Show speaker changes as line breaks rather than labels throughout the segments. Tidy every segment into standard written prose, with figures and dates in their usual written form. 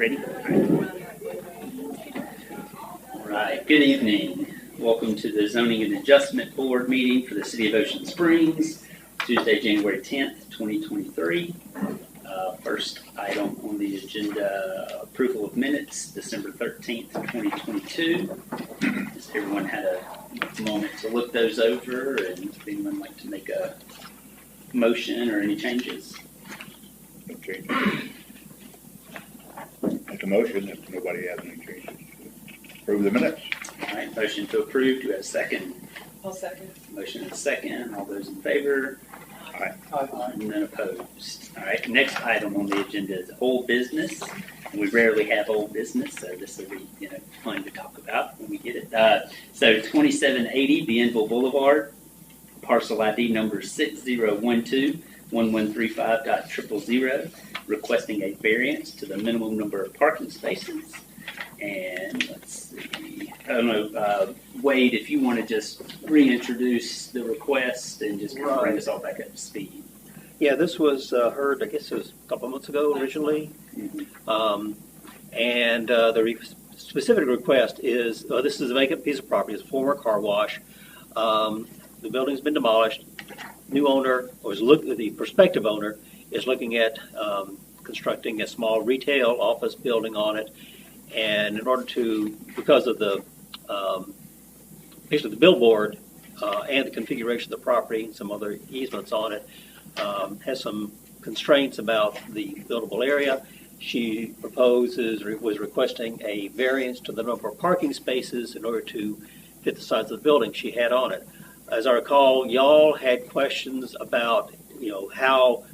Ready? All right. Good evening. Welcome to the Zoning and Adjustment Board meeting for the City of Ocean Springs, Tuesday, January 10th, 2023. First item on the agenda, approval of minutes, December 13th, 2022. Has everyone had a moment to look those over, and would anyone like to make a motion or any changes?
No changes. Make a motion if nobody has any changes. Approve the minutes.
All right, motion to approve. Do we have a second?
I'll second.
Motion and a second. All those in favor?
Aye.
And none opposed. All right, next item on the agenda is old business. And we rarely have old business, so this will be fun to talk about when we get it. So 2780 Bienville Boulevard, parcel ID number 60121135.000, requesting a variance to the minimum number of parking spaces. And let's see, I don't know, Wade, if you want to just reintroduce the request and just kind of bring us all back up to speed.
Yeah, this was heard, I guess it was a couple months ago originally.
Mm-hmm.
And the specific request is, this is a vacant piece of property. It's a former car wash. The building's been demolished. New owner, or the prospective owner, is looking at constructing a small retail office building on it. And in order to, because of the basically the billboard and the configuration of the property and some other easements on it, has some constraints about the buildable area. She was requesting a variance to the number of parking spaces in order to fit the size of the building she had on it. As I recall, y'all had questions about, how,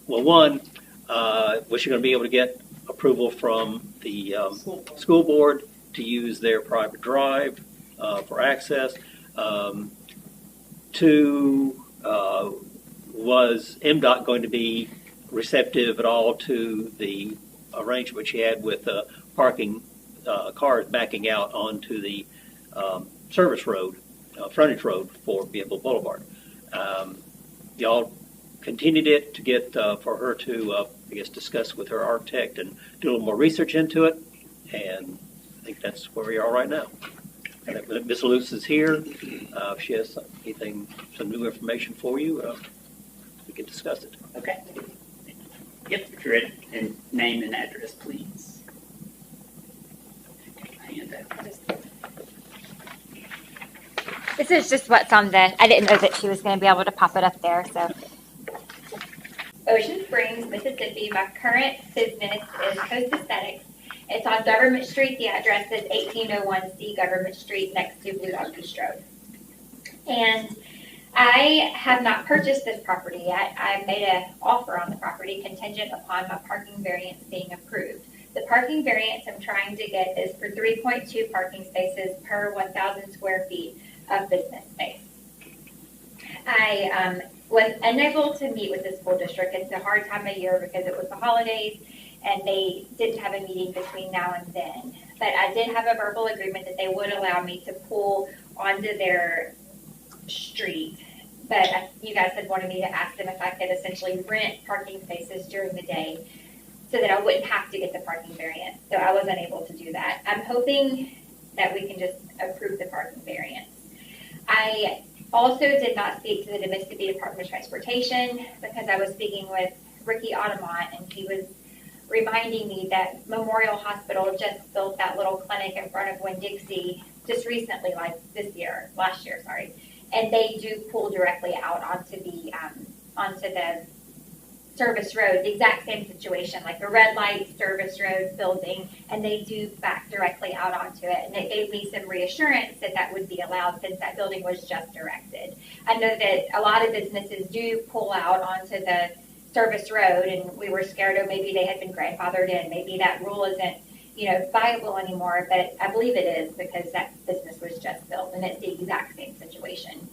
well, one, was she going to be able to get approval from the school board to use their private drive for access? Two, was MDOT going to be receptive at all to the arrangement she had with parking cars backing out onto the service road, frontage road for Bienville Boulevard? Y'all continued it to get for her to, discuss with her architect and do a little more research into it, and I think that's where we are right now. And Ms. Luce is here. If she has some new information for you, we can discuss it.
Okay. Yep, if you're ready. And name and address, please. Hand out.
This is just what's on I didn't know that she was going to be able to pop it up there, so. Ocean Springs, Mississippi. My current business is Coast Aesthetics. It's on Government Street. The address is 1801C Government Street next to Blue Dog Bistro. And I have not purchased this property yet. I made an offer on the property contingent upon my parking variance being approved. The parking variance I'm trying to get is for 3.2 parking spaces per 1,000 square feet of business space. I was unable to meet with the school district. It's a hard time of year because it was the holidays and they didn't have a meeting between now and then. But I did have a verbal agreement that they would allow me to pull onto their street. But you guys had wanted me to ask them if I could essentially rent parking spaces during the day so that I wouldn't have to get the parking variance. So I was unable to do that. I'm hoping that we can just approve the parking variance. I also did not speak to the Mississippi Department of Transportation because I was speaking with Ricky Automont, and he was reminding me that Memorial Hospital just built that little clinic in front of Winn-Dixie just recently, like last year, and they do pull directly out onto the service road, the exact same situation, like the red light service road building, and they do back directly out onto it. And it gave me some reassurance that that would be allowed since that building was just directed. I know that a lot of businesses do pull out onto the service road, and we were scared, maybe they had been grandfathered in, maybe that rule isn't viable anymore, but I believe it is because that business was just built and it's the exact same situation.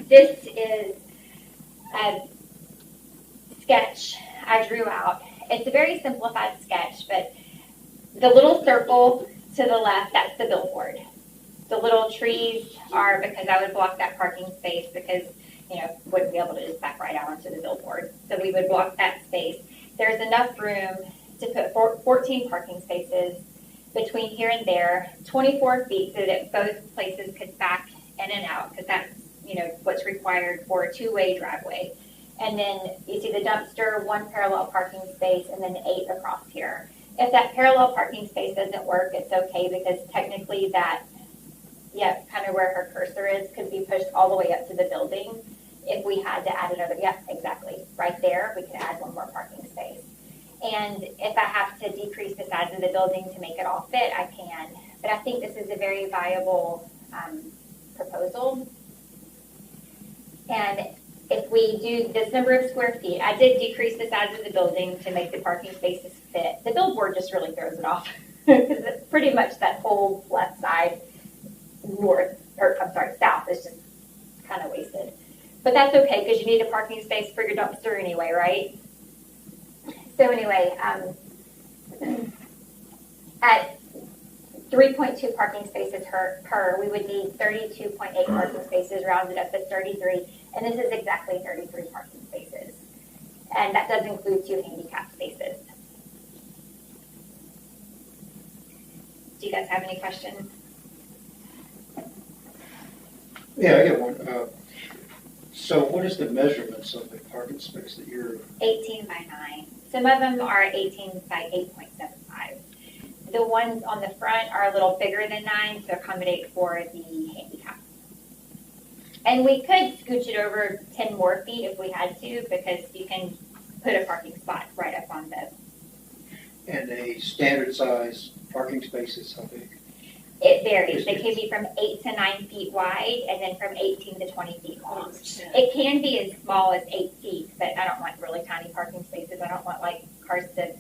This is a sketch I drew out. It's a very simplified sketch, but the little circle to the left, that's the billboard. The little trees are because I would block that parking space because, wouldn't be able to just back right out onto the billboard. So we would block that space. There's enough room to put 14 parking spaces between here and there, 24 feet so that both places could back in and out, because that's, what's required for a two-way driveway. And then you see the dumpster, one parallel parking space, and then 8 across here. If that parallel parking space doesn't work, it's okay, because technically that, kind of where her cursor is, could be pushed all the way up to the building. If we had to add another, exactly, right there, we could add one more parking space. And if I have to decrease the size of the building to make it all fit, I can. But I think this is a very viable proposal. And if we do this number of square feet, I did decrease the size of the building to make the parking spaces fit. The billboard just really throws it off, because it's pretty much that whole left side south is just kind of wasted. But that's okay, because you need a parking space for your dumpster anyway, right? So anyway, at 3.2 parking spaces per, we would need 32.8 parking spaces, rounded up to 33, and this is exactly 33 parking spaces. And that does include 2 handicap spaces. Do you guys have any questions?
Yeah, I got one. So what is the measurements of the parking space that you're?
18 by 9. Some of them are 18 by 8.75. The ones on the front are a little bigger than 9 to accommodate for the handicap. And we could scooch it over 10 more feet if we had to, because you can put a parking spot right up on the.
And a standard size parking space is how big?
It varies. They can be from 8 to 9 feet wide, and then from 18 to 20 feet long. It can be as small as 8 feet, but I don't want really tiny parking spaces. I don't want cars to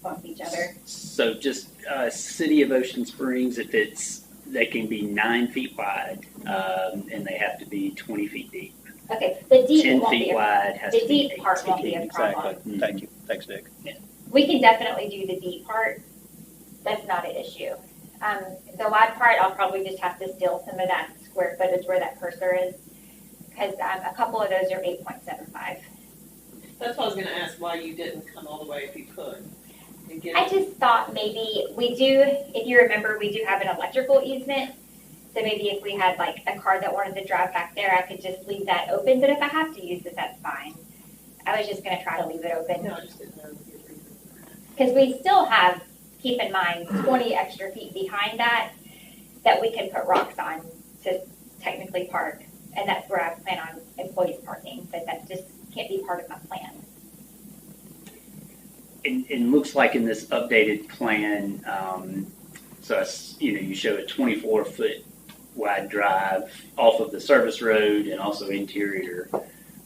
bump each other.
So just City of Ocean Springs, if they can be 9 feet wide, and they have to be 20 feet deep.
Okay, the deep
10
won't be
feet
a
wide has
the
to be
deep part won't be a problem.
Exactly. Thank you. Thanks, Nick.
We can definitely do the deep part. That's not an issue. The wide part, I'll probably just have to steal some of that square footage where that cursor is, because a couple of those are 8.75.
That's what I was gonna ask, why you didn't come all the way if you could. And get
I
it.
just thought maybe we do, if you remember, we do have an electrical easement. So maybe if we had a car that wanted to drive back there, I could just leave that open. But if I have to use it, that's fine. I was just gonna try to leave it open.
No, I just didn't know your reason for that.
Because we still have, keep in mind, 20 extra feet behind that we can put rocks on to technically park. And that's where I plan on employees parking, but that just can't be part of my plan.
And looks like in this updated plan, you show a 24-foot wide drive off of the service road and also interior.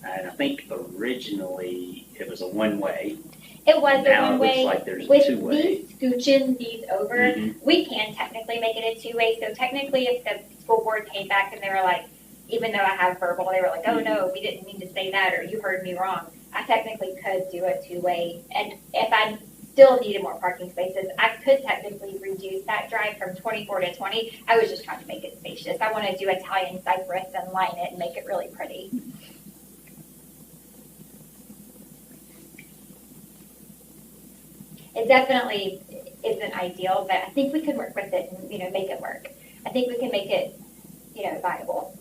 And I think originally it was a one-way.
It was a
Now it
one-way.
looks like there's a
With
two-way.
me scooching these over,
Mhm.
we can technically make it a two-way. So technically, if the school board came back and they were like, even though I have verbal, they were like, oh no, we didn't mean to say that, or you heard me wrong. I technically could do a two-way. And if I still needed more parking spaces, I could technically reduce that drive from 24 to 20. I was just trying to make it spacious. I want to do Italian cypress and line it and make it really pretty. It definitely isn't ideal, but I think we could work with it and, make it work. I think we can make it, viable.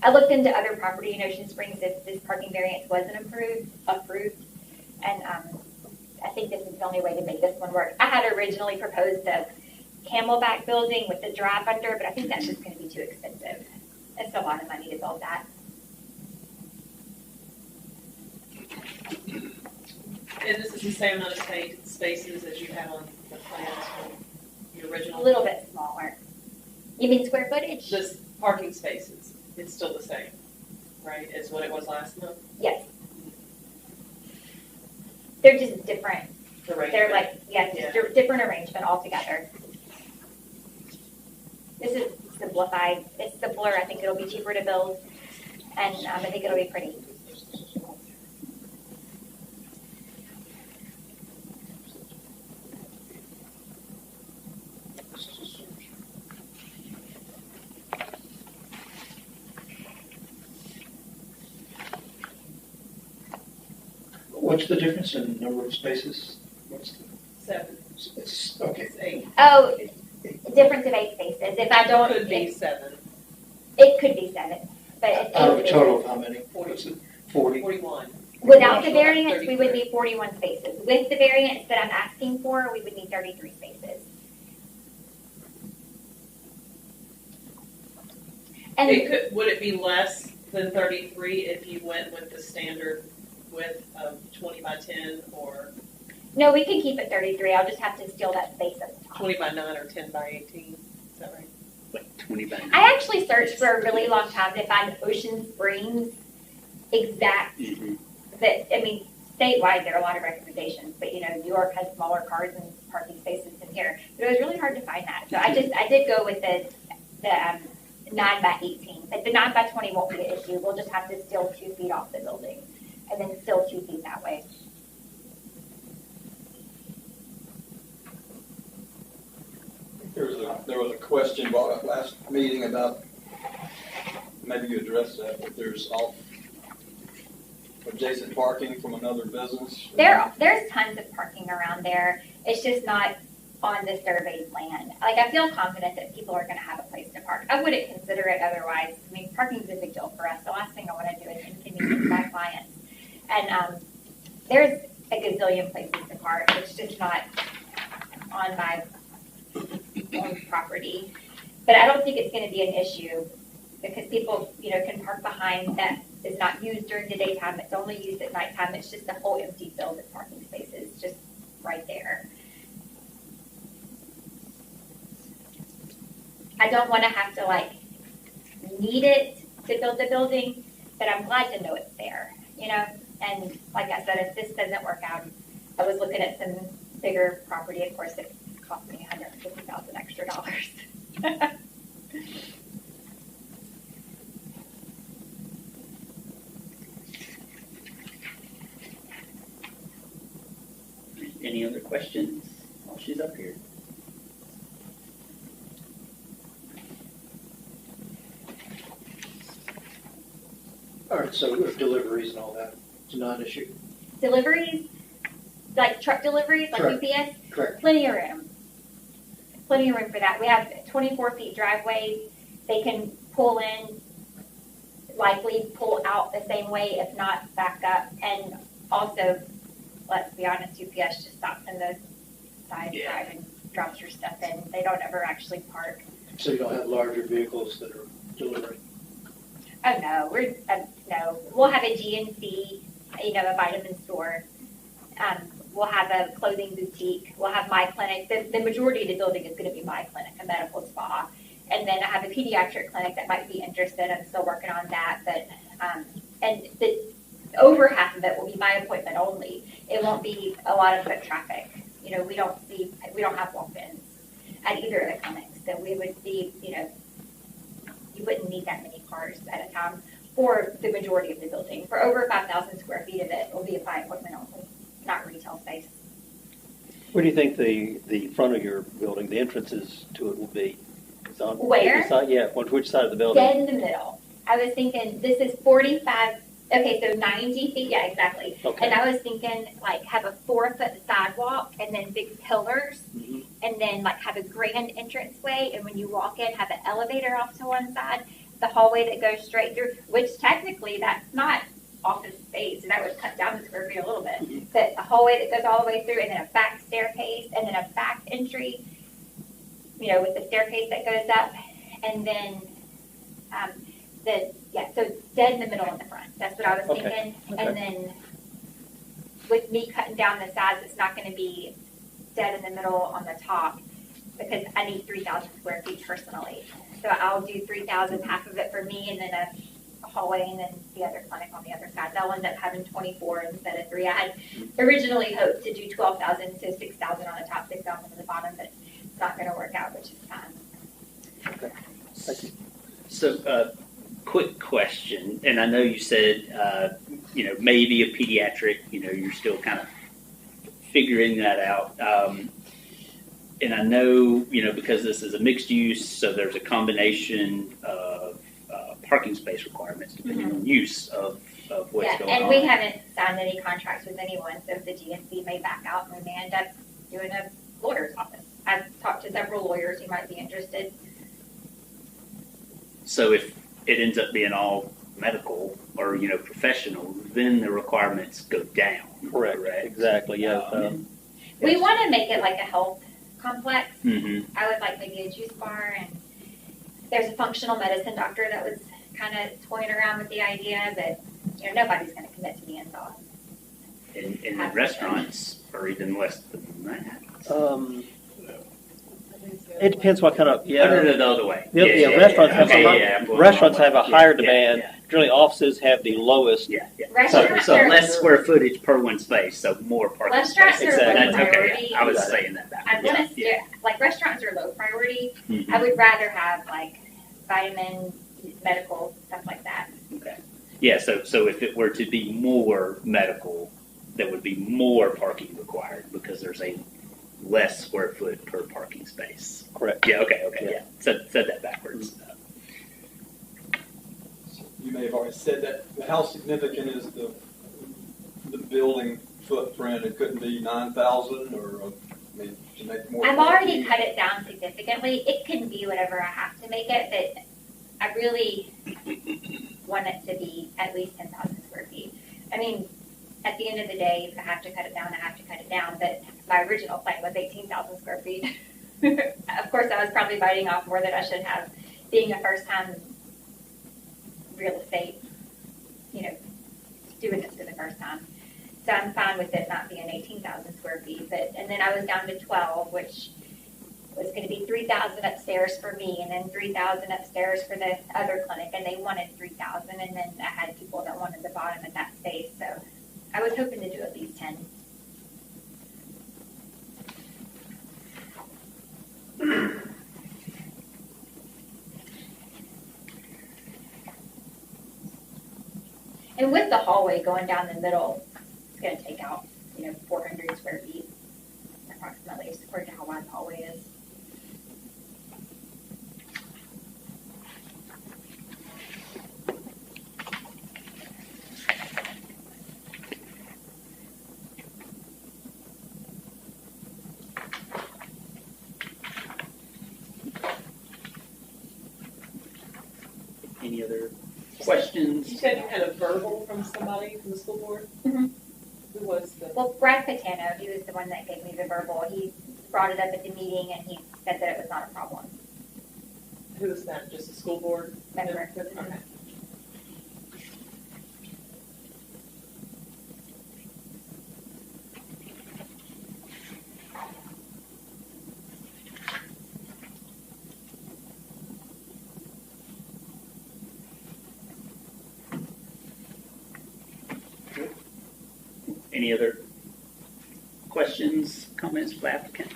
I looked into other property in Ocean Springs if this parking variance wasn't approved, and I think this is the only way to make this one work. I had originally proposed a Camelback building with the drive under, but I think that's just going to be too expensive. It's a lot of money to build that.
And this is the same amount of spaces as you have on the plans from the
A
original?
little bit smaller. You mean square footage?
Just parking spaces, it's still the same, right, as what it was last month?
Yes. They're just different.
The rate?
They're just different arrangement altogether. This is simplified. It's simpler. I think it'll be cheaper to build, and I think it'll be pretty.
What's the difference in number of spaces? What's the?
7.
It's, okay,
It's 8.
Oh, difference of 8 spaces. If I don't,
Could be 7,
it could be 7, but it's 8
out of a
spaces.
total of how many?
40,
40?
41.
Without the
Well,
variance, we would
33.
need 41 spaces. With the variance that I'm asking for, we would need 33 spaces. And
Would it be less than 33 if you went with the standard width of 20 by 10 or
no, we can keep it 33. I'll just have to steal that space at the top.
20 by 9 or 10 by 18? Is that right?
Like 20 by 9.
I actually searched for a really long time to find Ocean Springs exact.
Mhm.
That, I mean, statewide there are a lot of recommendations, but New York has smaller cars and parking spaces than here. But it was really hard to find that. So I did go with the 9 by 18. But the 9 by 20 won't be an issue. We'll just have to steal 2 feet off the building, and then still 2 feet that way.
There was a question brought up last meeting about, maybe you addressed that, if there's adjacent parking from another business.
There's tons of parking around there. It's just not on the surveyed plan. Like, I feel confident that people are gonna have a place to park. I wouldn't consider it otherwise. I mean, parking's a big deal for us. The last thing I wanna do is inconvenience my clients. And, there's a gazillion places to park. It's just not on my own property. But I don't think it's gonna be an issue because people, can park behind that is not used during the daytime. It's only used at nighttime. It's just a whole empty field of parking spaces just right there. I don't want to have to need it to build the building, but I'm glad to know it's there, And like I said, if this doesn't work out, I was looking at some bigger property. Of course, it cost me $150,000 extra dollars.
Any other questions while she's up here?
All right, so deliveries and all that, it's not an issue.
Deliveries, like truck deliveries, like
Correct.
UPS,
Correct.
plenty of room. Plenty of room for that. We have 24 feet driveways. They can pull in, likely pull out the same way, if not back up. And also, let's be honest, UPS just stops in the side drive and drops your stuff in. They don't ever actually park.
So you don't have larger vehicles that are delivering?
Oh, no, no. We'll have a GNC, a vitamin store. We'll have a clothing boutique. We'll have my clinic. The majority of the building is going to be my clinic, a medical spa. And then I have a pediatric clinic that might be interested. I'm still working on that. But and over half of it will be my appointment only. It won't be a lot of foot traffic. We don't have walk-ins at either of the clinics. So we would be, you wouldn't need that many cars at a time for the majority of the building. For over 5,000 square feet of it will be by appointment only, not retail space.
Where do you think the front of your building, the entrances to it will be? Is on
Where?
which side? Yeah, on which side of the building?
Dead in the middle. I was thinking this is 45, okay, so 90 feet, yeah, exactly.
Okay.
And I was thinking have a 4-foot sidewalk and then big pillars
Mhm.
and then have a grand entranceway. And when you walk in, have an elevator off to one side, the hallway that goes straight through, which technically that's not office space. And that would cut down the square feet a little bit. But a hallway that goes all the way through and then a back staircase and then a back entry, with the staircase that goes up. And then so dead in the middle in the front. That's what I was
Okay.
thinking.
Okay.
And then with me cutting down the sides, it's not going to be dead in the middle on the top because I need 3,000 square feet personally. So I'll do 3,000, half of it for me, and then a hallway, and then the other clinic on the other side. They'll end up having 24 instead of 3. I had originally hoped to do 12,000 to 6,000 on the top, 6,000 on the bottom, but it's not going to work out, which is fine.
Okay. Thank you.
So, quick question, and I know you said, maybe a pediatric, you're still kind of figuring that out. And I know, because this is a mixed use, so there's a combination of parking space requirements depending on use of what's going
and
on.
we haven't signed any contracts with anyone, so the GNC may back out and we may end up doing a lawyer's office. I've talked to several lawyers who might be interested.
So if it ends up being all medical or, professional, then the requirements go down.
Correct. Exactly. Yeah.
We want to make it like a health complex.
Mm-hmm.
I would like maybe a juice bar, and there's a functional medicine doctor that was kind of toying around with the idea, but nobody's going to commit to the inside.
And the restaurants are even less than that.
It depends what kind of,
Oh, no, the other way.
Restaurants have
Okay,
I'm a higher demand.
Yeah,
Generally, offices have the lowest.
yeah.
Restaurants
So
are,
less square footage per one space, so more parking
Restaurants
space.
are
low
That's okay.
priority.
I was saying that back.
I want to like restaurants are low priority.
Mhm.
I would rather have like vitamin, medical, stuff like that.
Okay. Yeah, so if it were to be more medical, there would be more parking required because there's a less square foot per parking space.
Correct.
Yeah, okay,
Yeah.
yeah. Said that backwards.
You may have already said that, but how significant is the building footprint? It couldn't be 9,000 or, to make more.
I've already cut it down significantly. It can be whatever I have to make it, but I really want it to be at least 10,000 square feet. I mean, at the end of the day, if I have to cut it down, I have to cut it down, but my original plan was 18,000 square feet. Of course, I was probably biting off more than I should have, being a first-time real estate, doing this for the first time. So I'm fine with it not being 18,000 square feet, and then I was down to 12, which was going to be 3,000 upstairs for me, and then 3,000 upstairs for the other clinic, and they wanted 3,000, and then I had people that wanted the bottom of that space, so I was hoping to do at least 10. And with the hallway going down the middle, it's going to take out, 400 square feet approximately, according to how wide the hallway is.
Any other questions?
You said you had a verbal from somebody from the school board?
Mhm.
Who was the?
Well, Brad Patano, he was the one that gave me the verbal. He brought it up at the meeting, and he said that it was not a problem.
Who was that? Just the school board?
Member.
Okay.
Any other questions, comments for the applicant?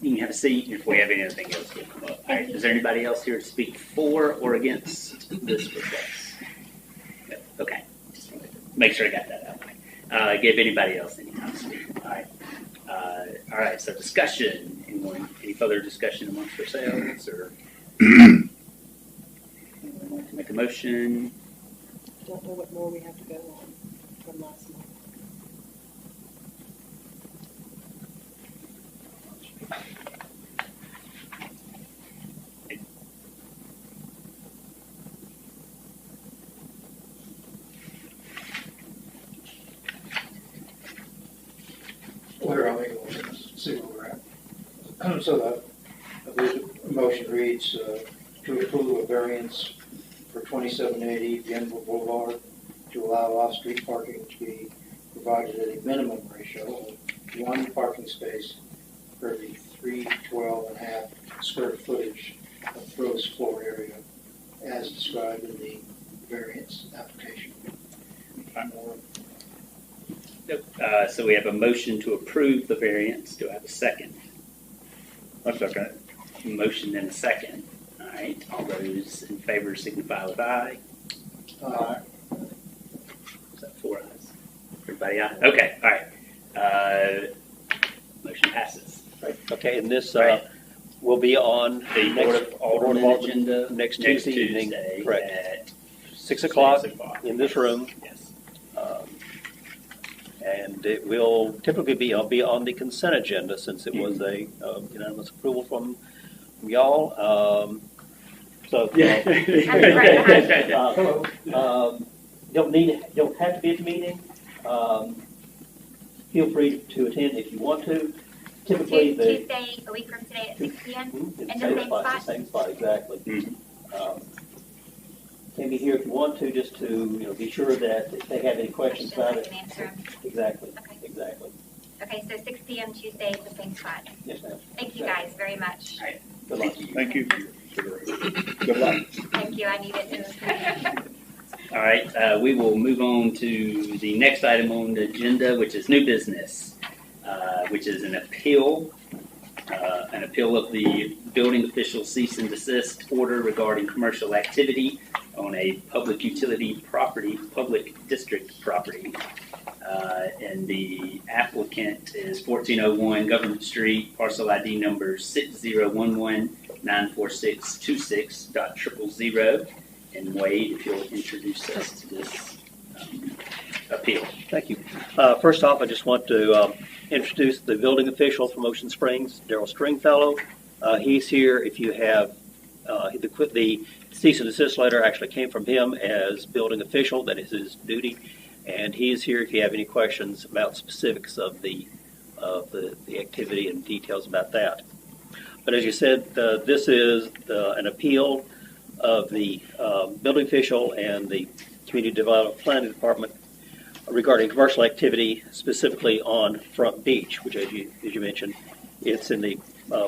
You can have a seat, and if we have anything else, we'll come up. All right, is there anybody else here to speak for or against this request? No. Okay, just wanted to make sure I got that out of the way. Give anybody else any time to speak. All right, so discussion. Anyone, any further discussion amongst ourselves, or anyone want to make a motion?
Don't know what more we have to go on from last month.
Where I'll make a motion, see where we're at. So I believe the motion reads to approve a variance for 2780 Denver Boulevard to allow off-street parking to be provided at a minimum ratio of one parking space for every 312.5 square footage of gross floor area as described in the variance application.
So we have a motion to approve the variance. Do I have a second?
That's okay.
Motion and a second. All right, all those in favor signify with aye. Is that 4 ayes? Everybody aye? Okay, all right. Motion passes.
Okay, and this
Right.
will be on
The Board of Alderman agenda
next Tuesday evening. Correct.
at
6 o'clock
6 o'clock.
in this room.
Yes.
And it will typically be on the consent agenda, since it was a unanimous approval from y'all. So don't have to be at the meeting. Feel free to attend if you want to. Typically,
Tuesday, a week from today at 6 p.m.
It's
in the same spot?
Same spot, exactly.
Mhm.
Can be here if you want to, just to be sure that if they have any questions about
I
it.
can answer them.
Exactly.
Okay.
Exactly.
Okay, so 6 p.m. Tuesday at the same spot.
Yes, ma'am.
Thank you guys very much.
Good luck.
Thank you for your consideration. Good luck.
Thank you, I need it.
All right, we will move on to the next item on the agenda, which is new business, which is an appeal of the building official cease and desist order regarding commercial activity on a public utility property, public district property. And the applicant is 1401 Government Street, parcel ID number 6011-94626.000. And Wade, if you'll introduce us to this appeal.
Thank you. First off, I just want to introduce the building official from Ocean Springs, Daryl Stringfellow. He's here if you have the cease and desist letter actually came from him as building official. That is his duty. And he is here if you have any questions about specifics of the activity and details about that. But as you said, this is an appeal of the building official and the Community Development Planning Department regarding commercial activity, specifically on Front Beach, which, as you mentioned, it's in the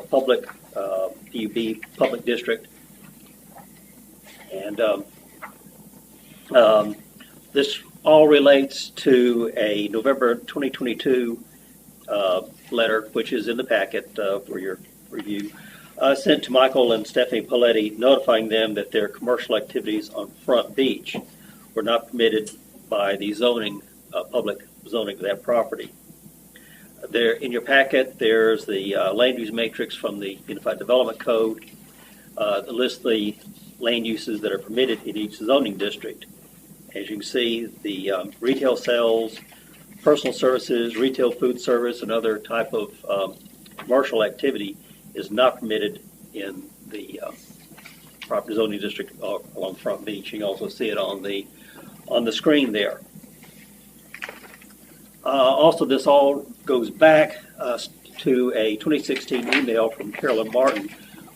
public PUB public district, and this all relates to a November 2022 letter, which is in the packet for your review, sent to Michael and Stephanie Paletti, notifying them that their commercial activities on Front Beach were not permitted by the zoning, public zoning of that property. There, in your packet, there's the land use matrix from the Unified Development Code that lists the land uses that are permitted in each zoning district. As you can see, the retail sales, personal services, retail food service, and other type of commercial activity is not permitted in the property zoning district along Front Beach. You can also see it on the screen there. Also, this all goes back to a 2016 email from Carolyn Martin,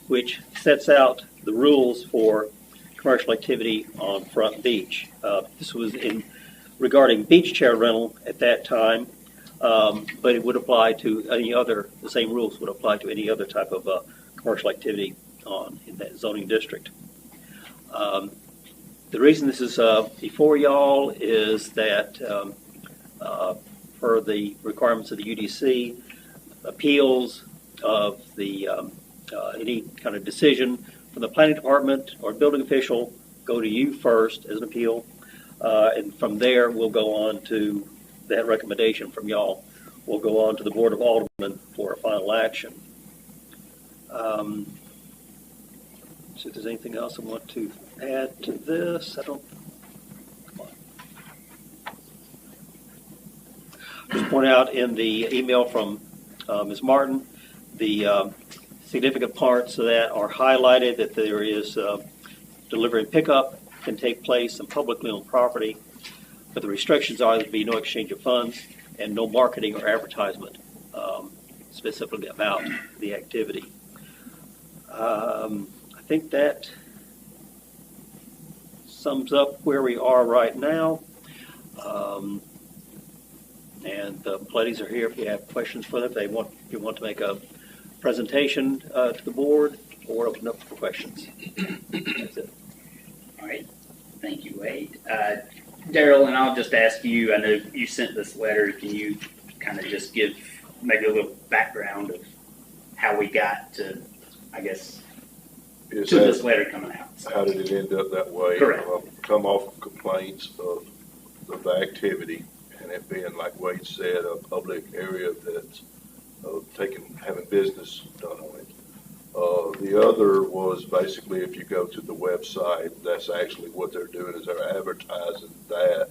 which sets out the rules for commercial activity on Front Beach. This was regarding beach chair rental at that time, but it would apply to any other, the same rules would apply to any other type of commercial activity in that zoning district. The reason this is before y'all is that per the requirements of the UDC, appeals of the any kind of decision from the planning department or building official go to you first as an appeal, and from there we'll go on to that recommendation from y'all. We'll go on to the Board of Aldermen for a final action. So if there's anything else I want to add to this, I don't. Just point out in the email from Ms. Martin, the significant parts of that are highlighted, that there is delivery and pickup can take place on publicly owned property, but the restrictions are there'd be no exchange of funds and no marketing or advertisement specifically about the activity. I think that sums up where we are right now. And the Palettis are here if you have questions for them. If you want to make a presentation to the board, or open up for questions. That's it.
All right. Thank you, Wade. Daryl, and I'll just ask you, I know you sent this letter. Can you kind of just give maybe a little background of how we got to, I guess,
Is
to
that,
this letter coming out?
how did it end up that way?
Correct.
Come off complaints of the activity, and it being, like Wade said, a public area that's having business done on it. The other was basically if you go to the website, that's actually what they're doing is they're advertising that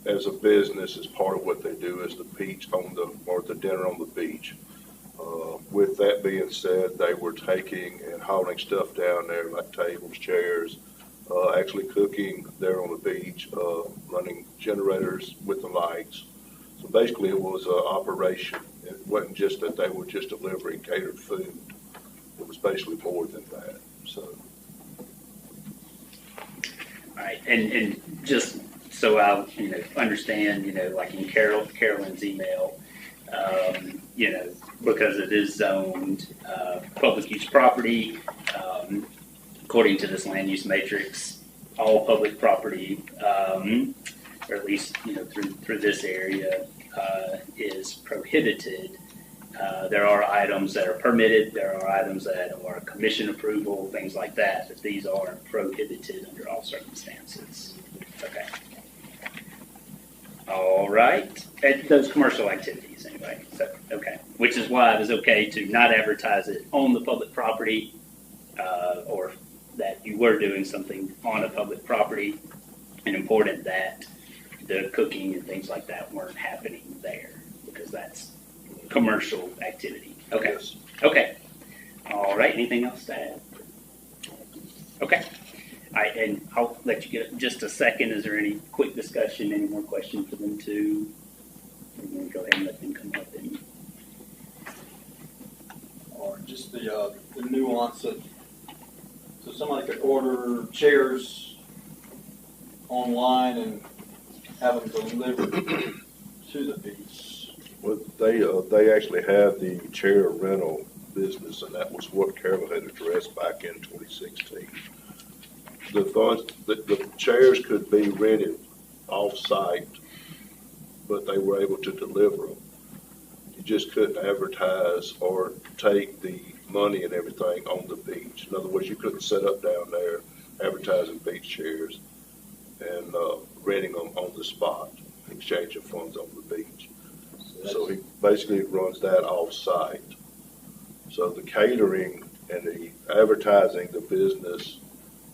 as a business, as part of what they do is the beach or the dinner on the beach. With that being said, they were taking and hauling stuff down there like tables, chairs, actually cooking there on the beach, running generators with the lights. So basically it was an operation. It wasn't just that they were just delivering catered food. It was basically more than that, so.
All right, and just so I, understand, like in Carolyn's email, because it is zoned, public use property, according to this land use matrix, all public property, or at least, through this area, is prohibited. There are items that are permitted, there are items that are commission approval, things like that, but these are prohibited under all circumstances. Okay. All right. And those commercial activities, anyway. So, okay. Which is why it was okay to not advertise it on the public property, or that you were doing something on a public property, and important that the cooking and things like that weren't happening there, because that's commercial activity. Okay.
Yes.
Okay. All right. Anything else to add? Okay. All right, and I'll let you get just a second. Is there any quick discussion, any more questions for them to? I'm going to go ahead and let them come up and.
Or just the nuance of, so somebody could order chairs online and have them delivered to the beach.
Well, they actually have the chair rental business, and that was what Carol had addressed back in 2016. The chairs could be rented off-site, but they were able to deliver them. You just couldn't advertise or take the money and everything on the beach. In other words, you couldn't set up down there advertising beach chairs and renting them on the spot, exchanging funds on the beach. So he basically runs that off-site. So the catering and the advertising the business,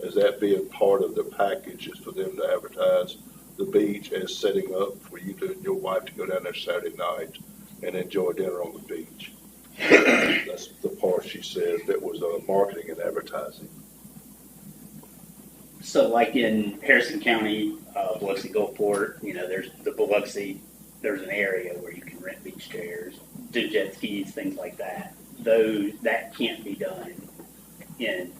as that being part of the package, is for them to advertise the beach as setting up for you and your wife to go down there Saturday night and enjoy dinner on the beach. That's the part she said that was marketing and advertising.
So, like in Harrison County, Biloxi Gulfport, there's the Biloxi. There's an area where you can rent beach chairs, do jet skis, things like that. That can't be done in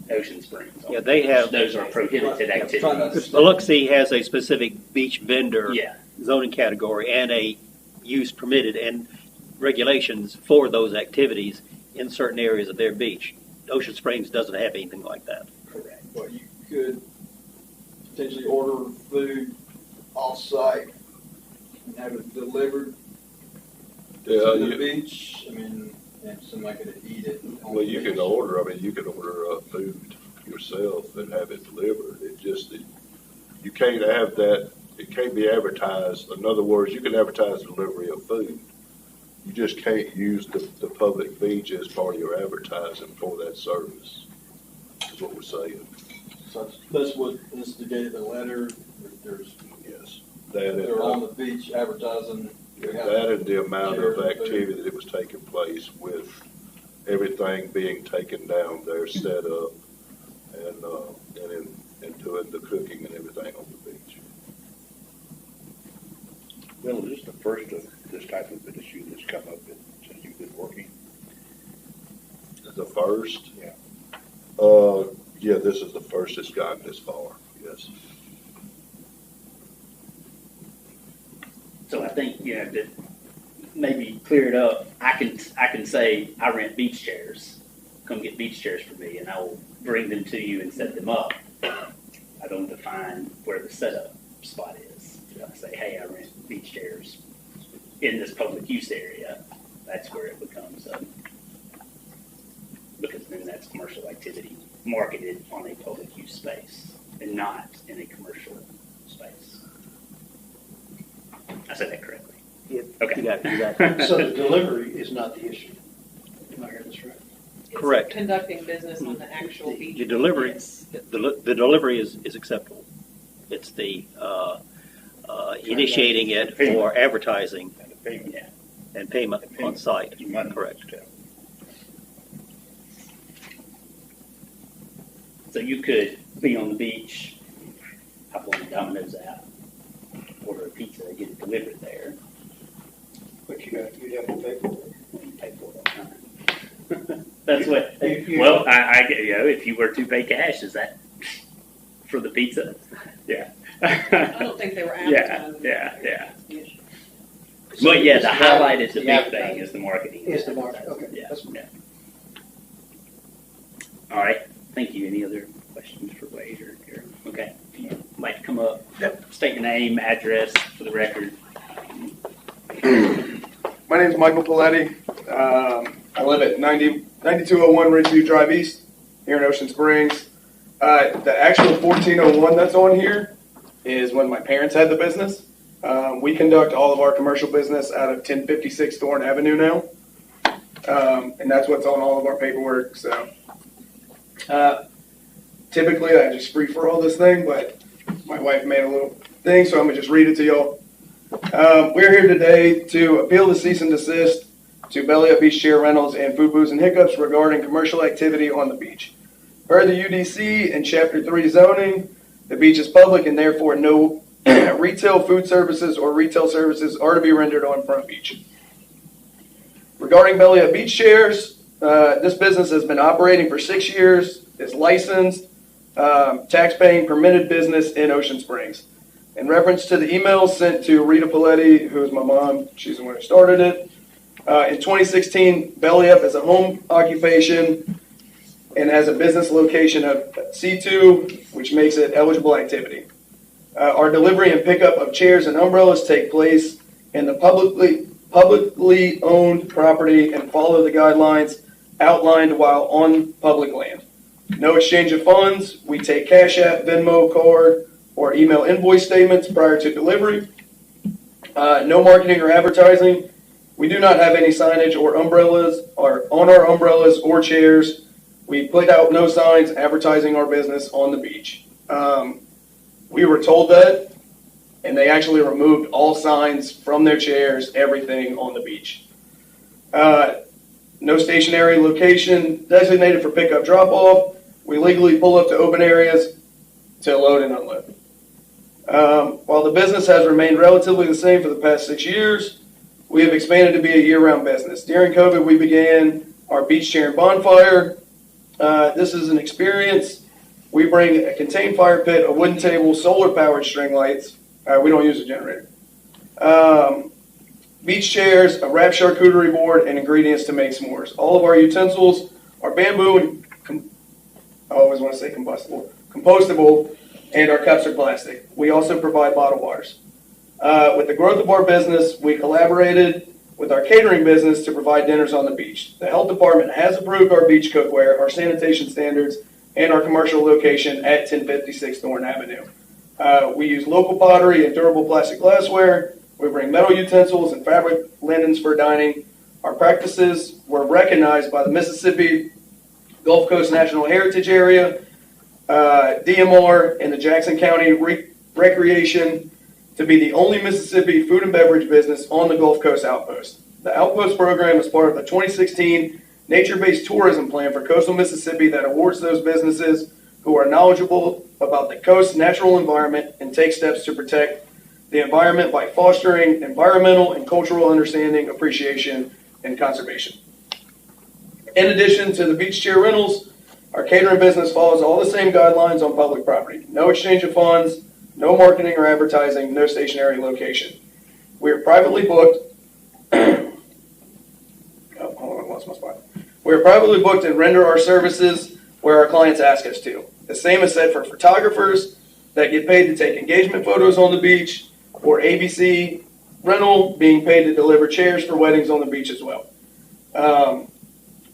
Ocean Springs.
Yeah, they have.
Those are prohibited activities.
Biloxi has a specific beach vendor
Yeah.
zoning category and a use permitted and regulations for those activities in certain areas of their beach. Ocean Springs doesn't have anything like that.
Correct.
But you could potentially order food off-site and have it delivered to the beach. I mean, and somebody could eat it.
Well, you can order food yourself and have it delivered. You can't have that. It can't be advertised. In other words, you can advertise delivery of food. You just can't use the public beach as part of your advertising for that service. Is what we're saying.
So that's what instigated the letter. There's
Yes.
they're on the beach advertising.
That and the amount of activity that was taking place with everything being taken down there, set up, and doing the cooking and everything on the beach.
Bill, is this the first of this type of an issue that's come up since you've been working?
The first?
Yeah.
Yeah, this is the first that's gotten this far, yes.
So I think, to maybe clear it up, I can say I rent beach chairs. Come get beach chairs for me, and I will bring them to you and set them up. I don't define where the setup spot is. I say, hey, I rent beach chairs in this public use area. That's where it becomes, because then that's commercial activity marketed on a public use space and not in a commercial space. I said that correctly.
Yeah,
Okay.
you got it.
So the delivery is not the issue. Am I service, right?
It's
Correct.
Conducting business on the actual beach.
Your delivery,
Yes.
the delivery is acceptable. It's the initiating it or advertising
And the payment.
Yeah.
and payment on site.
Your money.
Correct.
So you could be on the beach, hop on the Domino's app, order a pizza, get it delivered there,
But you'd have to pay for it.
and you pay for it on time. That's what,
You-
well, I get, if you were to pay cash, is that for the pizza? Yeah.
I don't think they were advertising.
yeah.
So
But yeah,
it's
the
about
highlight is the
the
big thing,
advertising.
is the marketing.
Is the market, okay.
Yeah,
That's
yeah. All right, thank you. Any other questions for Wade or Karen? Okay, if you'd like to come up, state your name, address for the record.
My name's Michael Paletti. I live at 9201 Ridgeview Drive East here in Ocean Springs. The actual 1401 that's on here is when my parents had the business. We conduct all of our commercial business out of 1056 Thorn Avenue now. And that's what's on all of our paperwork. So typically I just free for all this thing, but my wife made a little thing, so I'm going to just read it to y'all. We're here today to appeal the cease and desist to Belly Up Beach Chair Rentals and Food Booze and Hiccups regarding commercial activity on the beach. Per the UDC and Chapter 3 zoning, the beach is public and therefore no retail food services or retail services are to be rendered on Front Beach. Regarding Belly Up Beach Chairs, this business has been operating for 6 years, is licensed, tax-paying, permitted business in Ocean Springs. In reference to the email sent to Rita Paletti, who is my mom, she's the one who started it. In 2016, Belly Up is a home occupation and has a business location of C2, which makes it eligible activity. Our delivery and pickup of chairs and umbrellas take place in the publicly owned property and follow the guidelines outlined while on public land. No exchange of funds. We take Cash App, Venmo, card, or email invoice statements prior to delivery. No marketing or advertising. We do not have any signage or umbrellas or on our umbrellas or chairs. We put out no signs advertising our business on the beach. We were told that, and they actually removed all signs from their chairs, everything on the beach. No stationary location designated for pickup drop-off. We legally pull up to open areas to load and unload. While the business has remained relatively the same for the past 6 years, we have expanded to be a year-round business. During COVID, we began our beach chair and bonfire. This is an experience. We bring a contained fire pit, a wooden table, solar-powered string lights. We don't use a generator. Beach chairs, a wrapped charcuterie board, and ingredients to make s'mores. All of our utensils are bamboo and, I always want to say combustible, compostable, and our cups are plastic. We also provide bottled waters. With the growth of our business, we collaborated with our catering business to provide dinners on the beach. The health department has approved our beach cookware, our sanitation standards, and our commercial location at 1056 Thorn Avenue. We use local pottery and durable plastic glassware. We bring metal utensils and fabric linens for dining. Our practices were recognized by the Mississippi Gulf Coast National Heritage Area, DMR, and the Jackson County Recreation to be the only Mississippi food and beverage business on the Gulf Coast Outpost. The Outpost program is part of the 2016 nature-based tourism plan for coastal Mississippi that awards those businesses who are knowledgeable about the coast's natural environment and take steps to protect the environment by fostering environmental and cultural understanding, appreciation, and conservation. In addition to the beach chair rentals, our catering business follows all the same guidelines on public property. No exchange of funds, no marketing or advertising, no stationary location. We are privately booked. Oh, hold on, I lost my spot. We are privately booked and render our services where our clients ask us to. The same is said for photographers that get paid to take engagement photos on the beach, or ABC Rental being paid to deliver chairs for weddings on the beach as well.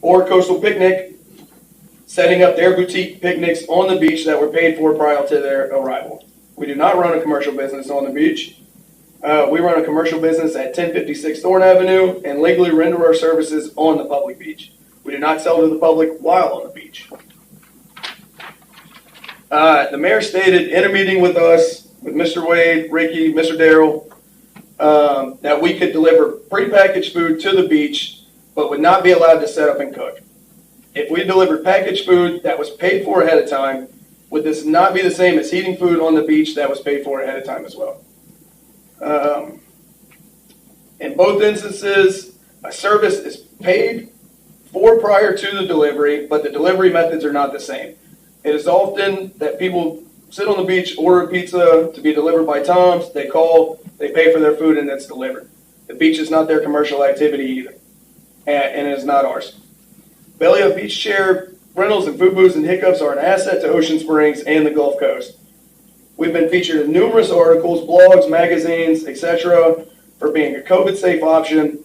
Or Coastal Picnic setting up their boutique picnics on the beach that were paid for prior to their arrival. We do not run a commercial business on the beach. We run a commercial business at 1056 Thorn Avenue and legally render our services on the public beach. We do not sell to the public while on the beach. The mayor stated in a meeting with us, with Mr. Wade, Ricky, Mr. Darrell, that we could deliver prepackaged food to the beach, but would not be allowed to set up and cook. If we delivered packaged food that was paid for ahead of time, would this not be the same as heating food on the beach that was paid for ahead of time as well? In both instances, a service is paid for prior to the delivery, but the delivery methods are not the same. It is often that people sit on the beach, order pizza to be delivered by Tom's, they call, they pay for their food, and it's delivered. The beach is not their commercial activity either, and it is not ours. Belly Up Beach Chair rentals and food booths and hiccups are an asset to Ocean Springs and the Gulf Coast. We've been featured in numerous articles, blogs, magazines, etc., for being a COVID-safe option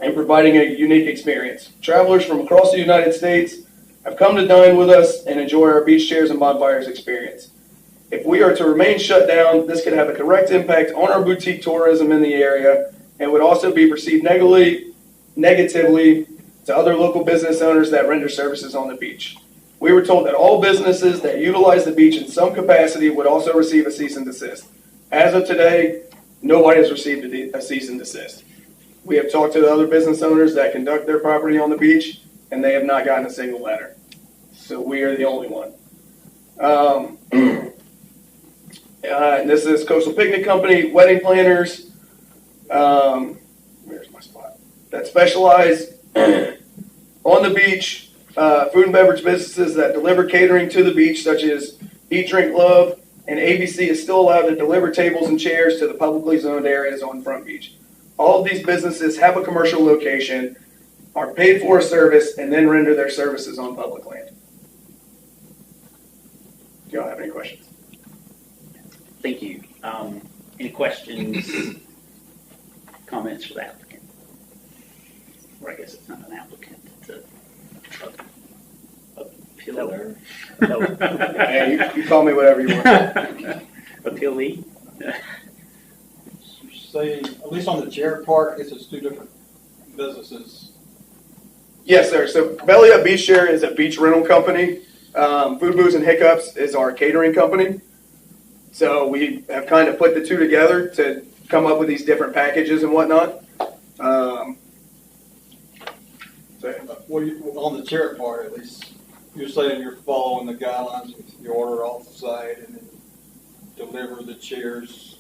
and providing a unique experience. Travelers from across the United States have come to dine with us and enjoy our beach chairs and bonfires experience. If we are to remain shut down, this could have a direct impact on our boutique tourism in the area and would also be perceived negatively to other local business owners that render services on the beach. We were told that all businesses that utilize the beach in some capacity would also receive a cease and desist. As of today, nobody has received a cease and desist. We have talked to the other business owners that conduct their property on the beach, and they have not gotten a single letter. So we are the only one. And this is Coastal Picnic Company, wedding planners, where's my spot, that specialize on the beach, food and beverage businesses that deliver catering to the beach, such as Eat, Drink, Love, and ABC is still allowed to deliver tables and chairs to the publicly zoned areas on Front Beach. All of these businesses have a commercial location, are paid for a service, and then render their services on public land. Do y'all have any questions?
Thank you. Any questions, comments for the applicant? Or I guess it's not an applicant, it's a appealer.
Hey, you call me whatever you want.
Appealee?
Say, at least on the chair part, I guess it's two different businesses.
Yes, sir. So Belly Up Beach Share is a beach rental company. Food Booths and Hiccups is our catering company. So we have kind of put the two together to come up with these different packages and whatnot.
On the chair part, at least, you're saying you're following the guidelines with your order off the site and then deliver the chairs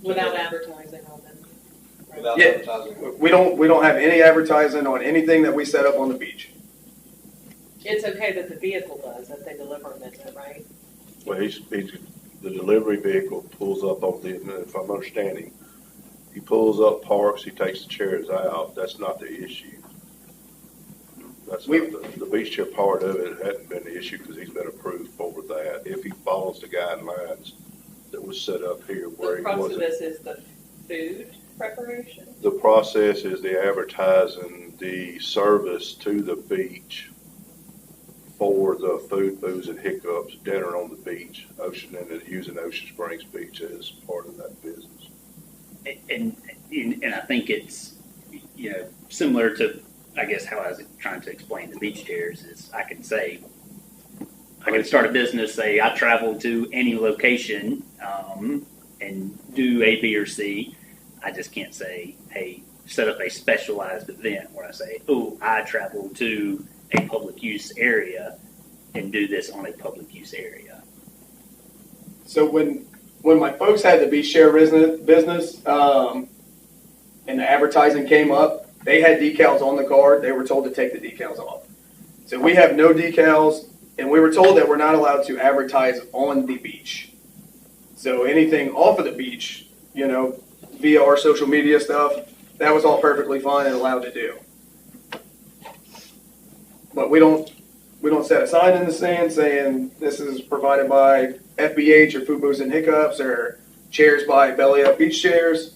Without advertising on them.
without
Yeah.
advertising.
We don't have any advertising on anything that we set up on the beach.
It's okay that the vehicle does, that they deliver them, isn't it, right?
Well, the delivery vehicle pulls up on if I'm understanding, he pulls up, parks, he takes the chairs out. That's not the issue. That's not the beach chair part of it hadn't been the issue because he's been approved for that. If he follows the guidelines that was set up here where
The
he
crux of
wasn't.
this is the food preparation.
The process is the advertising, the service to the beach for the food, booze, and hiccups, dinner on the beach, using Ocean Springs Beach as part of that business.
And I think it's, similar to, I guess, how I was trying to explain the beach chairs is I can start a business, say I travel to any location and do A, B, or C. I just can't say, hey, set up a specialized event where I say, oh, I travel to a public use area and do this on a public use area.
So when my folks had the beach share business and the advertising came up, they had decals on the card. They were told to take the decals off. So we have no decals, and we were told that we're not allowed to advertise on the beach. So anything off of the beach, via our social media stuff, that was all perfectly fine and allowed to do. But we don't set a sign in the sand saying this is provided by FBH or Food Booths and Hiccups or chairs by Belly Up Beach Chairs.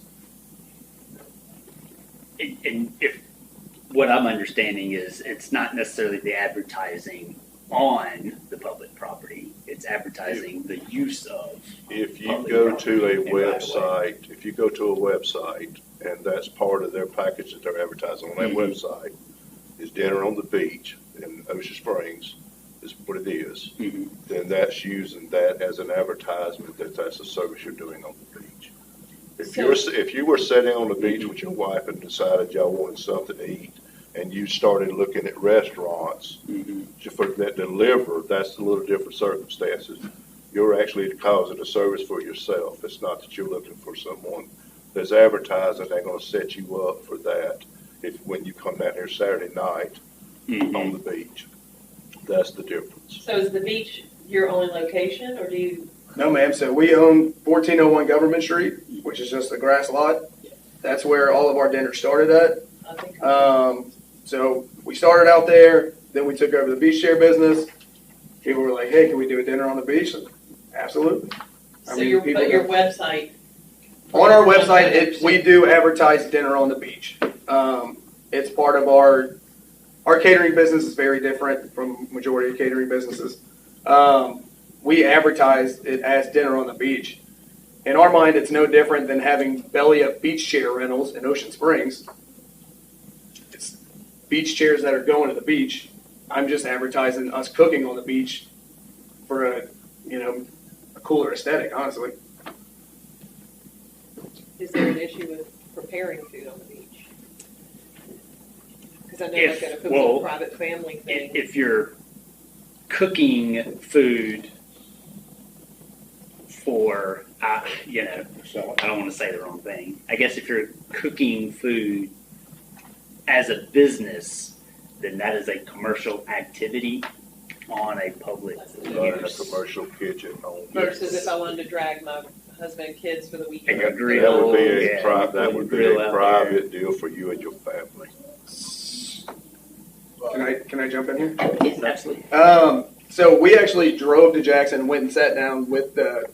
And if what I'm understanding is it's not necessarily the advertising on the public property, it's advertising the use of.
If you
public
go
property
to a
and
website, and that's part of their package that they're advertising on that website, is dinner on the beach in Ocean Springs, is what it is,
Mhm.
then that's using that as an advertisement that that's a service you're doing on the beach. If you were sitting on the beach with your wife and decided y'all wanted something to eat, and you started looking at restaurants
Mhm.
for that deliver, that's a little different circumstances. You're actually causing a service for yourself. It's not that you're looking for someone that's advertising, they're gonna set you up for that when you come down here Saturday night
Mhm.
on the beach. That's the difference.
So is the beach your only location, or do you?
No, ma'am. So we own 1401 Government Street, which is just a grass lot. That's where all of our dinners started at.
I think
So we started out there, then we took over the beach chair business. People were like, hey, can we do a dinner on the beach? Absolutely.
so. Your website.
On our website, we do advertise dinner on the beach. It's part of our catering business is very different from majority of catering businesses. We advertise it as dinner on the beach. In our mind, it's no different than having belly up beach chair rentals in Ocean Springs. It's beach chairs that are going to the beach. I'm just advertising us cooking on the beach for a cooler aesthetic, honestly.
Is there an issue with preparing food on the beach? Because I know
If-
like at a
well,
private family thing.
If you're cooking food for,
So,
I don't want to say the wrong thing. I guess if you're cooking food as a business, then that is a commercial activity on a public
Running a
use.
commercial kitchen on.
Versus if I wanted to drag my husband and kids for the
And
weekend.
your
That
grill,
would be a
yeah,
private, that would be
grill
a
out
private deal for you and your family.
Can I jump in here?
there. Yes, absolutely.
So we actually drove to Jackson and went and sat down with the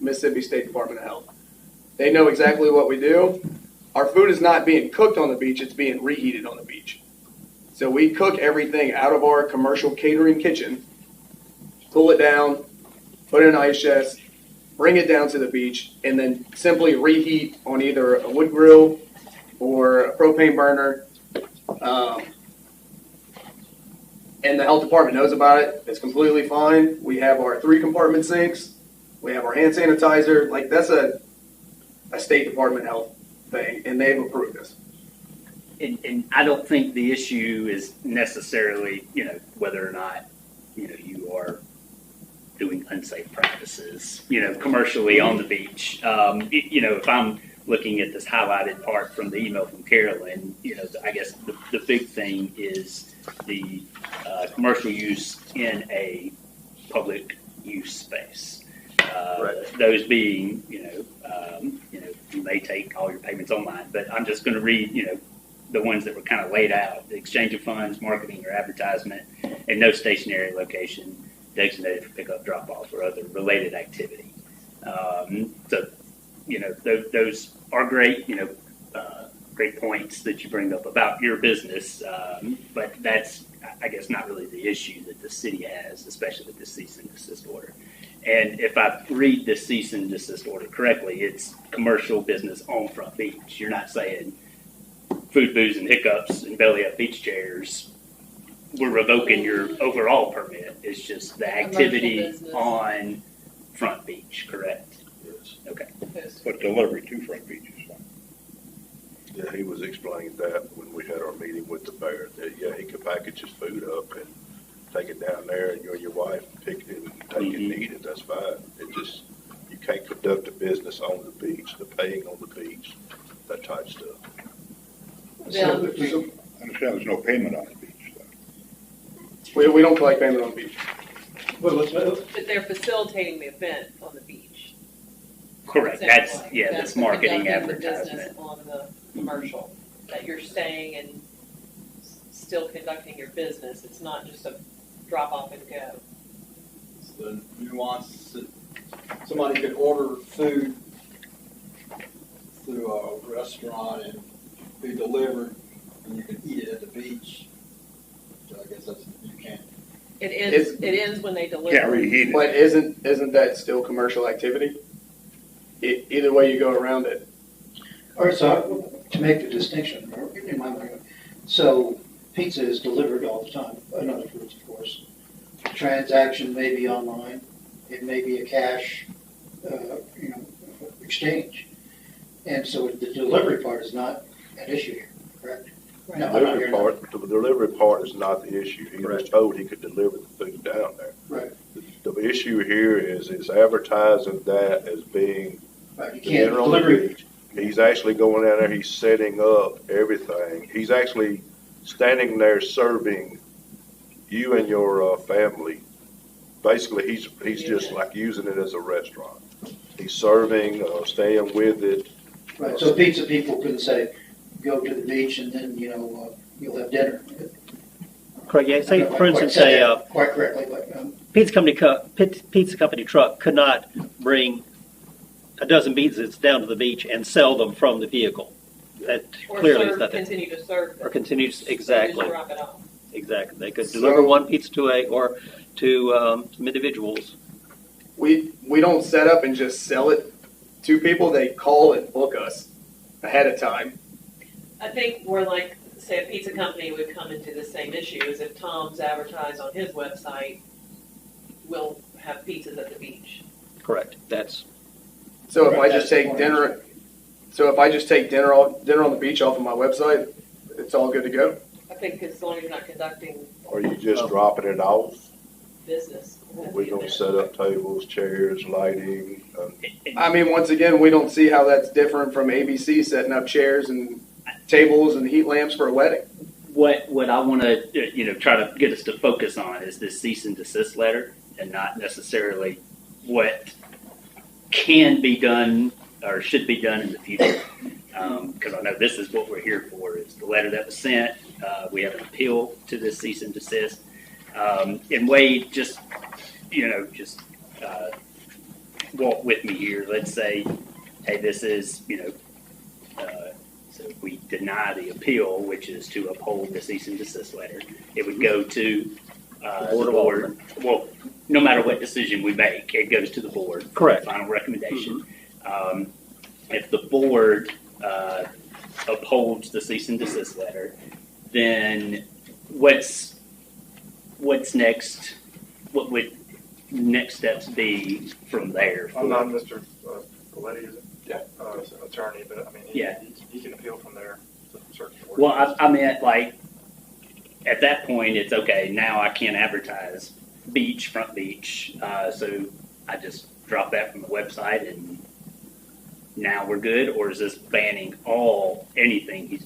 Mississippi State Department of Health. They know exactly what we do. Our food is not being cooked on the beach, it's being reheated on the beach. So we cook everything out of our commercial catering kitchen, pull it down, put it in an ice chest, bring it down to the beach, and then simply reheat on either a wood grill or a propane burner. And the health department knows about it. It's completely fine. We have our 3 compartment sinks. We have our hand sanitizer. Like, that's a State Department health thing, and they've approved this.
And I don't think the issue is necessarily, whether or not, you are doing unsafe practices, commercially on the beach. If I'm looking at this highlighted part from the email from Carolyn, I guess the big thing is the commercial use in a public use space. Those being, you may take all your payments online, but I'm just going to read, the ones that were kind of laid out: the exchange of funds, marketing or advertisement, and no stationary location designated for pickup, drop off, or other related activity. Those are great, great points that you bring up about your business, but that's, I guess, not really the issue that the city has, especially with the cease and desist order. And if I read the cease and desist order correctly, it's commercial business on Front Beach. You're not saying food, booze, and hiccups and belly up beach chairs. We're revoking your overall permit. It's just the activity
business.
on Front Beach, correct?
Yes.
Okay.
but delivery to Front Beach is fine.
Yeah, he was explaining that when we had our meeting with the mayor, that, yeah, he could package his food up and take it down there, and you and your wife pick it and take it and eat it, that's fine. It just, you can't conduct a business on the beach, the paying on the beach, that type of stuff.
Then-
I understand there's no payment on the beach, though.
We don't collect payment on the beach.
But they're facilitating the event on the beach.
Correct.
Sounds
That's,
like.
that's marketing,
conducting the business
advertisement.
on the commercial, that you're staying and still conducting your business. It's not just a drop off and go.
It's the nuance that somebody could order food through a restaurant and be delivered, and you can eat it at the beach. So I guess that's, you can't.
It ends when they deliver.
Can't reheat it.
But isn't that still commercial activity? Either way you go around it.
All right, so to make the distinction, in my mind, so pizza is delivered all the time, and other foods, of course. Transaction may be online, it may be a cash, exchange. And so the delivery part is not an issue here, correct?
Right.
No,
The
I'm not hearing that.
the delivery part is not the issue. He was told he could deliver the food down there.
Right.
The issue here is advertising that as being
Right, you
the
can't
dinner on the
deliver,
beach. He's actually going down there, he's setting up everything. He's actually standing there serving you and your family. Basically, he's just like using it as a restaurant. He's serving, staying with it.
right, so pizza people can say, go to the beach and then, you'll have dinner.
Correct, yeah,
I
say,
don't know if I
for
quite
instance,
said
a
that quite correctly, but,
pizza company truck could not bring a dozen pizzas down to the beach and sell them from the vehicle. That
Or
clearly is
serve,
nothing.
continue to serve them.
Or continues,
Just
exactly,
drop it off.
exactly. They could
So-
deliver one pizza to some individuals.
We don't set up and just sell it to people. They call and book us ahead of time.
I think where like, say a pizza company would come into the same issue is if Tom's advertised on his website, we'll have pizzas at the beach.
Correct, that's,
So if I
Right,
just
that's the
take
point.
dinner, so if I just take dinner on the beach off of my website, it's all good to go.
I think as long as you're not conducting
Or you just dropping it off.
business.
We're gonna set up tables, chairs, lighting.
I mean, once again, we don't see how that's different from ABC setting up chairs and tables and heat lamps for a wedding.
What I want to try to get us to focus on is this cease and desist letter, and not necessarily what can be done or should be done in the future. Because I know this is what we're here for. Is the letter that was sent. We have an appeal to this cease and desist. And Wade, just walk with me here. Let's say, hey, this is so if we deny the appeal, which is to uphold the cease and desist letter, it would go to the board. Well, no matter what decision we make, it goes to the board. for
Correct.
the Final recommendation. If the board upholds the cease and desist letter, then what's next? What would next steps be from there?
I'm not Mr. Galletti, is it?
Yeah.
Attorney, but I mean,
Yeah.
he can appeal from there to certain boards.
Well, I meant like at that point, it's okay. Now I can't advertise front beach, so I just drop that from the website, and now we're good. Or is this banning anything he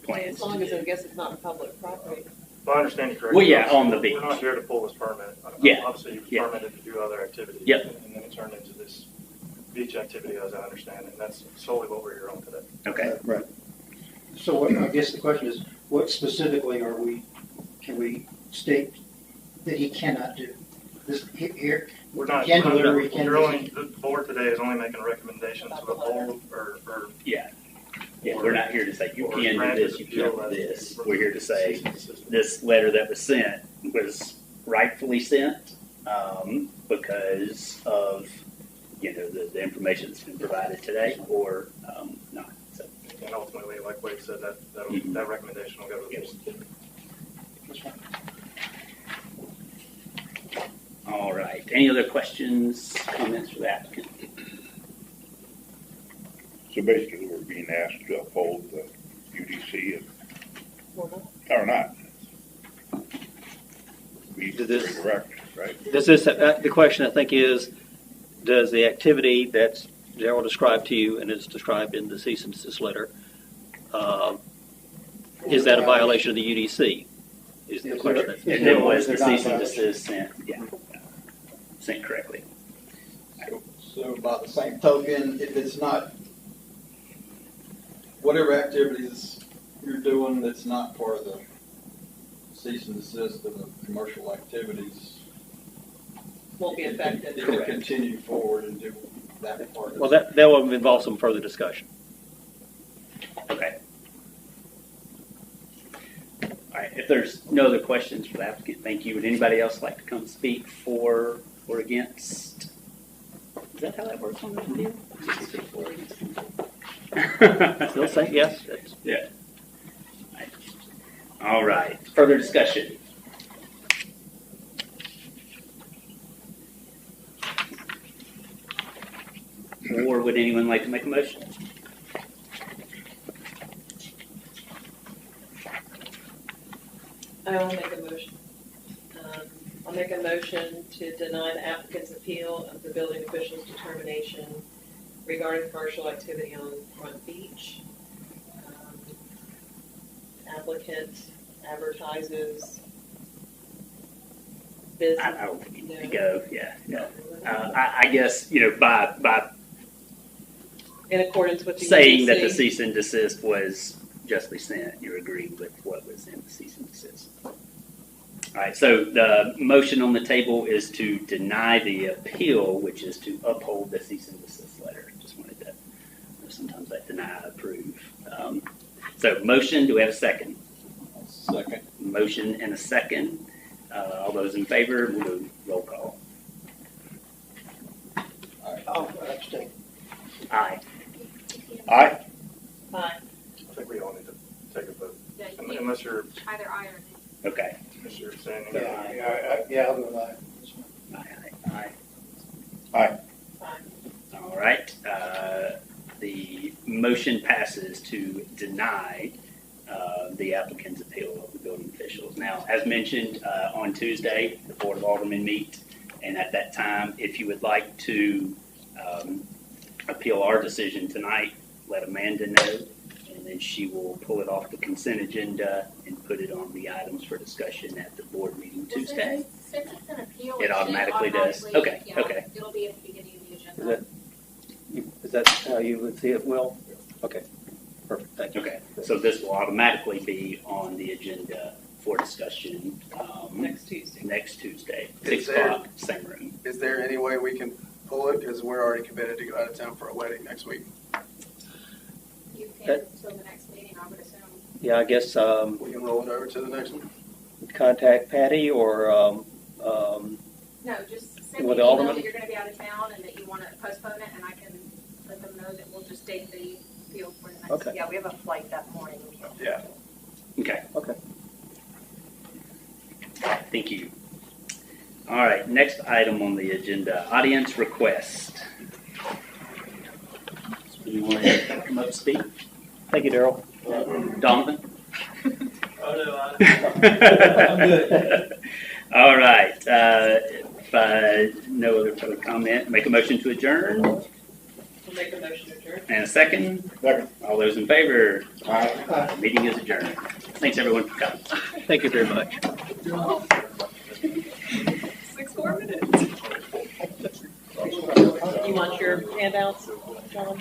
plans
As long
to
as
do?
I guess it's not public property.
If I understand you correctly.
Well, yeah, on the beach.
We're not here to pull this permit.
Yeah.
Obviously, he was
Yeah.
permitted to do other activities.
Yep.
And then it turned into this beach activity, as I understand it, and that's solely what we're here on today.
Okay.
so I guess the question is, what specifically can we state that he cannot do? This, here,
We're not,
Can
we're
deliver,
not-
can
you're
do.
only, the board today is only making recommendations to uphold or
Yeah, we're not here to say you
Or
can do
granted
this, you
appeal
can't do
as-
this. We're here to say
cease and desist.
this letter that was sent was rightfully sent because of the information that's been provided today, or not. So,
And ultimately, like Wade said,
Mhm.
that recommendation will go to the
Yes.
board.
that's fine.
all right. Any other questions, comments for the applicant?
So basically, we're being asked to uphold the UDC
Or not.
or not. Be
Did this-
correct, right?
does this, the question I think is, does the activity that's Gerald described to you and is described in the cease and desist letter, is that a violation of the UDC? Is the
Yes,
question.
sir.
If it was the
They're not
cease and
violations.
desist sent, sent correctly.
So by the same token, if it's not, whatever activities you're doing that's not part of the cease and desist of the commercial activities,
Won't be affected.
you can continue forward and do that part of it.
Well, that will involve some further discussion.
Okay. All right, if there's no other questions for the applicant, thank you. Would anybody else like to come speak for or against? Is that how that works on the deal? Speak for or against?
Still say yes? That's-
Yeah. All right, further discussion? Or would anyone like to make a motion?
I will make a motion. I'll make a motion to deny the applicant's appeal of the building official's determination regarding commercial activity on Front Beach. Applicant advertises business.
I don't think you need to go, yeah. I guess, by
In accordance with the
saying that the
UDC.
cease and desist was justly sent, you're agreeing with what was in the cease and desist. All right, so the motion on the table is to deny the appeal, which is to uphold the cease and desist letter. Just wanted to, sometimes that deny, approve. So motion, do we have a second?
Second.
Motion and a second. All those in favor, we'll do roll call.
I'll abstain.
Aye.
Aye.
Aye.
I think we all need to take a vote,
Yeah, you need
unless you're,
either aye or nay.
Okay.
unless you're saying.
Yeah, I'll go aye.
Aye.
Aye.
All right. The motion passes to deny the applicant's appeal of the building officials. Now, as mentioned, on Tuesday, the Board of Aldermen meet, and at that time, if you would like to appeal our decision tonight, let Amanda know, and then she will pull it off the consent agenda and put it on the items for discussion at the board meeting Tuesday.
Since it's an appeal,
It
should
automatically does. Okay,
yeah,
okay.
It'll be at the beginning of the
Is
agenda.
that how you would see it, Will? Okay, perfect, thank you.
Okay, so this will automatically be on the agenda for discussion
Next Tuesday.
next Tuesday,
Is
6
there-
o'clock, same room.
Is there any way we can pull it? Because we're already committed to go out of town for a wedding next week.
You can, until the next meeting, I would assume.
Yeah, I guess
We can roll it over to the next one.
contact Patty or
No, just send me
With
an
the
email
alderman?
that you're gonna be out of town and that you wanna postpone it, and I can let them know that we'll just date the appeal for the next.
Okay.
Yeah, we have a flight that morning. We can't.
Yeah.
Okay.
Okay.
Thank you. All right, next item on the agenda, audience request. Anyone come up to speak?
Thank you, Daryl.
Donovan?
Oh, no,
All right, if no other public comment, make a motion to adjourn,
We'll make a motion to adjourn.
and a second.
Second.
All those in favor?
Aye.
Meeting is adjourned. Thanks, everyone, for coming.
Thank you very much.
6 more minutes. You want your handouts, John?